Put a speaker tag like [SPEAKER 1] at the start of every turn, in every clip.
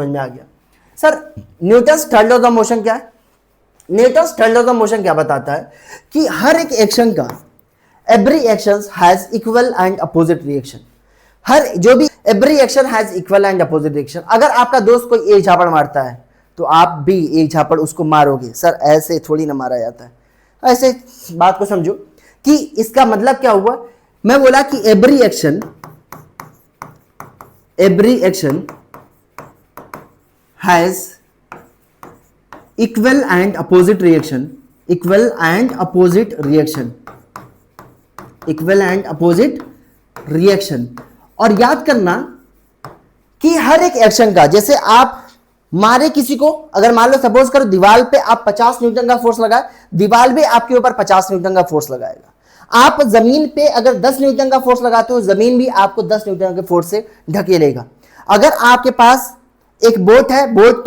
[SPEAKER 1] समझ में आ गया। Sir Newton's third law of motion क्या है? Newton's third law of motion क्या बताता है कि हर एक एक्शन का every action has equal and opposite reaction. हर जो भी every action has equal and opposite reaction. अगर आपका दोस्त कोई एक झापड़ मारता है तो आप भी एक झापड़ उसको मारोगे। सर ऐसे थोड़ी ना मारा जाता है, ऐसे बात को समझो कि इसका मतलब क्या हुआ। मैं बोला कि every action has equal and opposite reaction, equal and opposite reaction, equal and opposite reaction. और याद करना कि हर एक एक्शन का, जैसे आप मारे किसी को, अगर मान लो सपोज करो दीवार पे आप 50 न्यूटन का फोर्स लगाए, दीवार भी आपके ऊपर 50 न्यूटन का फोर्स लगाएगा। आप जमीन पे अगर 10 न्यूटन का फोर्स लगाते हो, जमीन भी आपको 10 न्यूटन के फोर्स से ढकेलेगा। अगर आपके पास एक बोट है, बोट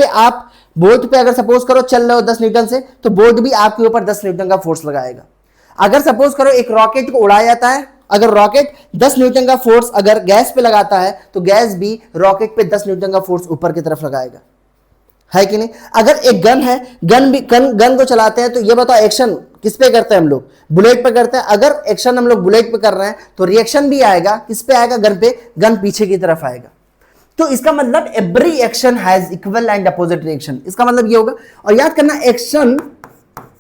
[SPEAKER 1] पे अगर सपोज करो चल रहे हो 10 न्यूटन से, तो बोट भी आपके ऊपर 10 न्यूटन का फोर्स लगाएगा। अगर सपोज करो एक रॉकेट को उड़ाया जाता है, अगर रॉकेट 10 न्यूटन का फोर्स अगर गैस पे लगाता है, तो गैस भी रॉकेट पे 10 न्यूटन का फोर्स ऊपर की तरफ लगाएगा, है कि नहीं? अगर एक गन है, गन को चलाते हैं, तो ये बताओ एक्शन किस पे करते हैं हम लोग? बुलेट पे करते हैं। अगर एक्शन हम लोग बुलेट पे कर रहे हैं तो रिएक्शन भी आएगा किस पे आएगा? गन पे। गन पीछे की तरफ आएगा। तो इसका मतलब every action has equal and opposite reaction, इसका मतलब ये होगा। और याद करना एक्शन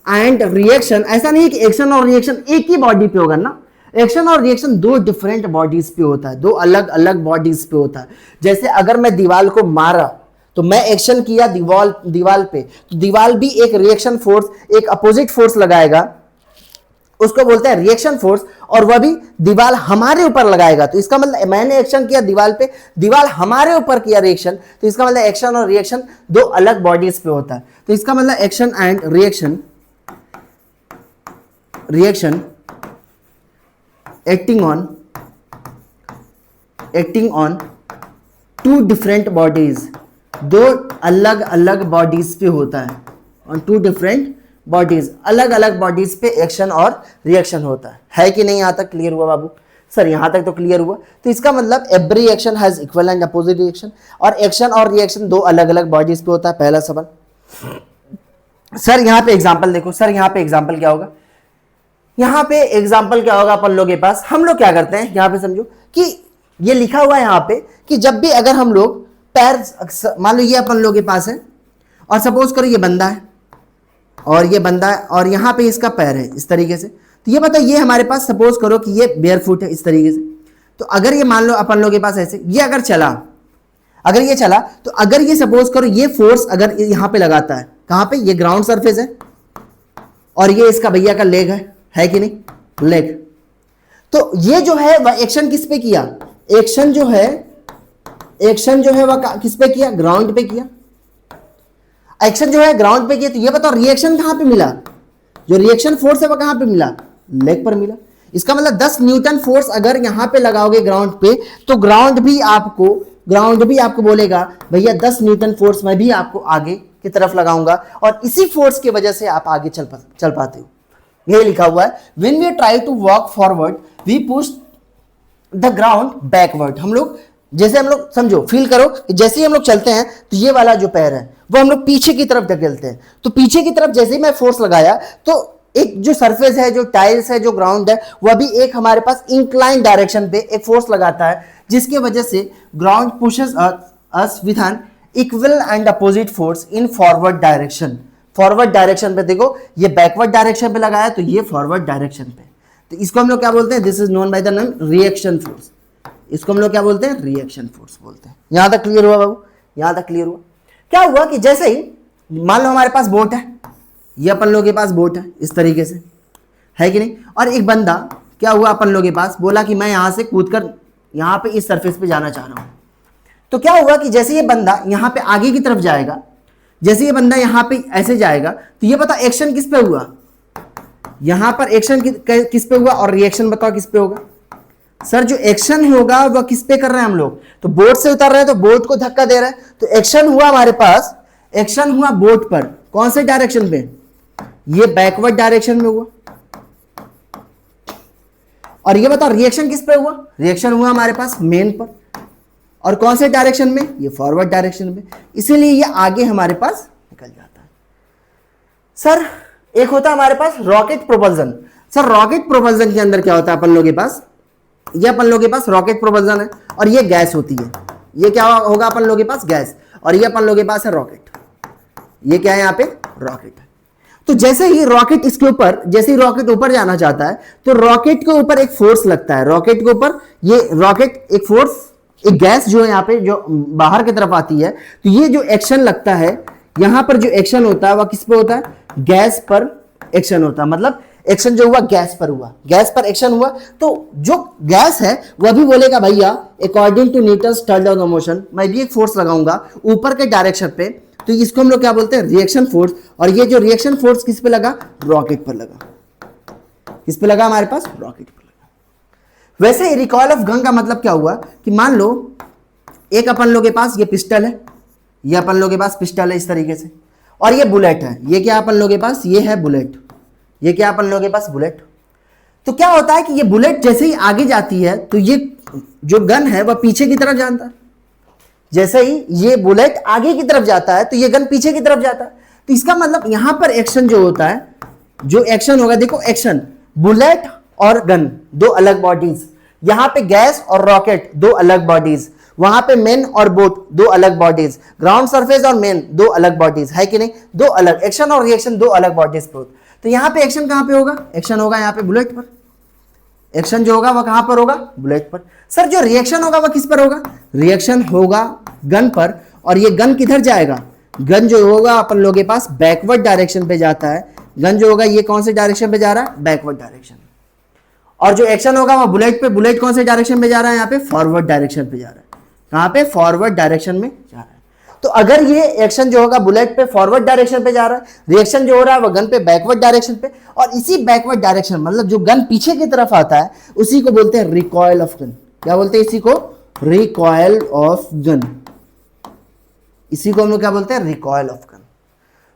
[SPEAKER 1] एंड रिएक्शन, ऐसा नहीं है कि एक्शन और रिएक्शन एक ही बॉडी पे होगा ना। एक्शन और रिएक्शन दो डिफरेंट बॉडीज पे होता है, दो अलग अलग बॉडीज पे होता है। जैसे अगर मैं दीवार को मारा तो मैं एक्शन किया दीवार पे, तो दीवार भी एक रिएक्शन फोर्स, एक अपोजिट फोर्स लगाएगा, उसको बोलते हैं रिएक्शन फोर्स, और वह भी दीवार हमारे ऊपर लगाएगा। तो इसका मतलब मैंने एक्शन किया दीवार पे, दीवार हमारे ऊपर किया रिएक्शन, तो इसका मतलब एक्शन और रिएक्शन दो अलग बॉडीज पे होता है। तो इसका मतलब action and reaction acting on two different bodies, दो अलग अलग बॉडीज पे होता है। ऑन टू डिफरेंट बॉडीज, अलग अलग बॉडीज पे एक्शन और रिएक्शन होता है कि नहीं? यहां तक क्लियर हुआ बाबू? सर यहां तक तो क्लियर हुआ। तो इसका मतलब every action has equal and opposite reaction, और एक्शन और रिएक्शन दो अलग अलग बॉडीज पे होता है। पहला सवाल। सर यहां पे एग्जांपल देखो, सर यहां पे एग्जांपल क्या होगा? यहां पे एग्जांपल क्या होगा अपन लोग के पास? हम लोग क्या करते हैं यहां पे, समझो कि ये लिखा हुआ है यहां पे कि जब भी अगर हम लोग पैर, मान लो ये अपन लोग के पास है, और सपोज करो ये बंदा है, और ये बंदा है, और यहां पे इसका पैर है इस तरीके से। तो ये बताओ, ये हमारे पास सपोज करो कि ये बेयर फुट है इस तरीके से। तो अगर ये मान लो अपन लोग के पास ऐसे, ये अगर चला, तो अगर ये सपोज करो ये फोर्स अगर यहां पे लगाता है, कहां पे? ये ग्राउंड सरफेस है, और ये इसका भैया का लेग है कि नहीं? लेग। तो ये जो है वह एक्शन किस पे किया? एक्शन जो है वह किस पे किया? ग्राउंड पे किया। एक्शन जो है ग्राउंड पे किया। तो ये बताओ रिएक्शन कहां पे मिला? जो रिएक्शन फोर्स है वह कहां पे मिला? लेग पर मिला। इसका मतलब 10 न्यूटन फोर्स अगर यहां पे लगाओगे ग्राउंड पे, तो ग्राउंड भी आपको बोलेगा भैया 10 न्यूटन फोर्स मैं भी आपको आगे की तरफ लगाऊंगा, और इसी फोर्स की वजह से आप आगे चल पाते हो। ये लिखा हुआ है, when we try to walk forward we push the ground backward. हम लोग समझो, फील करो कि जैसे ही हम लोग चलते हैं तो ये वाला जो पैर है वो हम लोग पीछे की तरफ धकेलते हैं। तो पीछे की तरफ जैसे ही मैं फोर्स लगाया, तो एक जो सरफेस है, जो टाइल्स है, जो ग्राउंड है, वह भी एक हमारे पास इंक्लाइन डायरेक्शन पे एक फोर्स लगाता है, जिसकी वजह से ground pushes us with an equal and opposite force in forward direction. Forward direction पे देखो, ये बैकवर्ड डायरेक्शन पे लगाया, तो ये फॉरवर्ड डायरेक्शन पे। तो इसको हम लोग क्या बोलते हैं? This is known by the name reaction force. इसको हम लोग क्या बोलते हैं? रिएक्शन फोर्स बोलते हैं। यहां तक क्लियर हुआ बाबू? यहां तक क्लियर हुआ? क्या हुआ कि जैसे ही मान लो हमारे पास बोट है, ये अपन लोग के पास बोट है इस तरीके से, है कि नहीं? और एक बंदा क्या हुआ अपन लोग के पास, बोला कि मैं यहां से कूदकर यहां पे इस सरफेस पे जाना चाह रहा हूं। तो क्या हुआ कि जैसे ये बंदा यहां पे आगे की तरफ जाएगा, जैसे ये बंदा यहां पे ऐसे जाएगा, तो ये बताओ एक्शन किस पे हुआ? यहां पर एक्शन किस पे हुआ, और रिएक्शन बताओ किस पे होगा? सर जो एक्शन होगा वह किस पे कर रहे हैं हम लोग? तो बोट से उतर रहे हैं, तो बोट को धक्का दे रहे हैं, तो एक्शन हुआ हमारे पास, एक्शन हुआ बोट पर। कौन से डायरेक्शन पे? ये बैकवर्ड डायरेक्शन में हुआ। और ये बताओ रिएक्शन किस पे हुआ? रिएक्शन हुआ हमारे पास मेन पर। और कौन से डायरेक्शन में, ये फॉरवर्ड डायरेक्शन में, इसीलिए ये आगे हमारे पास निकल जाता है। सर एक होता है हमारे पास rocket propulsion. Sir rocket propulsion के अंदर क्या होता है अपन लोगों के पास, ये अपन लोगों के पास रॉकेट प्रोपल्जन है और ये गैस होती है, ये क्या होगा अपन लोगों के पास, गैस, और ये अपन लोगों के पास है रॉकेट, ये क्या है यहाँ पे, रॉकेट है। तो जैसे ही रॉकेट इसके ऊपर, जैसे ही रॉकेट ऊपर जाना चाहता है तो रॉकेट के ऊपर एक फोर्स लगता है, रॉकेट के ऊपर ये रॉकेट एक फोर्स, एक गैस जो है यहाँ पे जो बाहर की तरफ आती है, तो ये जो एक्शन लगता है यहां पर, जो एक्शन होता है वह किस पे होता है, गैस पर एक्शन होता है। मतलब एक्शन जो हुआ गैस पर हुआ, गैस पर एक्शन हुआ, तो जो गैस है वह भी बोलेगा भैया according to Newton's third law of motion मैं भी एक फोर्स लगाऊंगा ऊपर के डायरेक्शन पे, तो इसको हम लोग क्या बोलते हैं, रिएक्शन फोर्स। और ये जो रिएक्शन फोर्स किस पे लगा, रॉकेट पर लगा, किस पे लगा, हमारे पास रॉकेट पर लगा। वैसे रिकॉइल ऑफ गन का मतलब क्या हुआ कि मान लो एक अपन लोग के पास ये पिस्टल है, ये अपन लोग के पास पिस्टल है इस तरीके से, और ये बुलेट है, ये क्या अपन लोग के पास, ये है बुलेट, ये क्या अपन लोग के पास, बुलेट। तो क्या होता है कि ये बुलेट जैसे ही आगे जाती है तो ये जो गन है वह पीछे की तरफ जाता है, जैसे ही ये बुलेट आगे की तरफ जाता है तो ये गन पीछे की तरफ जाता है। तो इसका मतलब यहां पर एक्शन जो होता है, जो एक्शन होगा, देखो एक्शन, बुलेट और गन दो अलग बॉडीज, यहां पे गैस और रॉकेट दो अलग बॉडीज, वहां पे मैन और बोट दो अलग बॉडीज, ग्राउंड सरफेस और मैन दो अलग बॉडीज, है कि नहीं, दो अलग, एक्शन और रिएक्शन दो अलग बॉडीज पे। तो यहां पे एक्शन कहां पे होगा, एक्शन होगा यहां पे बुलेट पर, एक्शन जो होगा वह कहां पर होगा, बुलेट पर। सर जो रिएक्शन होगा वह किस पर होगा, रिएक्शन होगा गन पर, और ये गन किधर जाएगा, गन जो होगा अपन लोगों के पास बैकवर्ड डायरेक्शन पे जाता है, गन जो होगा ये कौन से डायरेक्शन पे जा रहा है, बैकवर्ड डायरेक्शन। और जो एक्शन होगा वह बुलेट पे, बुलेट कौन से डायरेक्शन पे जा रहा है, यहाँ पे फॉरवर्ड डायरेक्शन पे जा रहा है, कहां पे, फॉरवर्ड डायरेक्शन में जा रहा है। तो अगर ये एक्शन जो होगा बुलेट पे फॉरवर्ड डायरेक्शन पे जा रहा है, रिएक्शन जो हो रहा है वो गन पे बैकवर्ड डायरेक्शन पे, और इसी बैकवर्ड डायरेक्शन मतलब जो गन पीछे की तरफ आता है उसी को बोलते हैं रिकॉइल ऑफ गन। क्या बोलते हैं इसी को, रिकॉइल ऑफ गन, इसी को हम लोग क्या बोलते हैं, रिकॉइल ऑफ गन।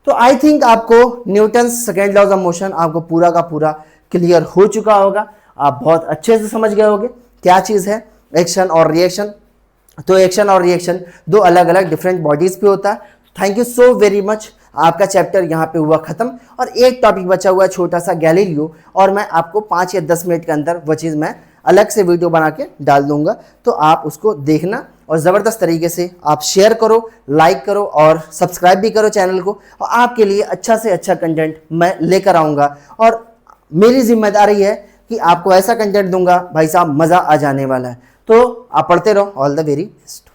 [SPEAKER 1] तो आई थिंक आपको Newton's second law of motion आपको पूरा का पूरा क्लियर हो चुका होगा, आप बहुत अच्छे से समझ गए होंगे क्या चीज है एक्शन और रिएक्शन। तो एक्शन और रिएक्शन दो अलग अलग डिफरेंट बॉडीज पे होता है। Thank you so very much, आपका चैप्टर यहाँ पे हुआ खत्म, और एक टॉपिक बचा हुआ है छोटा सा गैलीलियो, और मैं आपको 5 या 10 मिनट के अंदर वो चीज़ मैं अलग से वीडियो बना के डाल दूंगा, तो आप उसको देखना और ज़बरदस्त तरीके से आप शेयर करो, लाइक करो और सब्सक्राइब भी करो चैनल को, और आपके लिए अच्छा से अच्छा कंटेंट मैं लेकर आऊँगा, और मेरी जिम्मेदारी है कि आपको ऐसा कंटेंट दूंगा भाई साहब मज़ा आ जाने वाला है। तो आप पढ़ते रहो, ऑल द वेरी बेस्ट।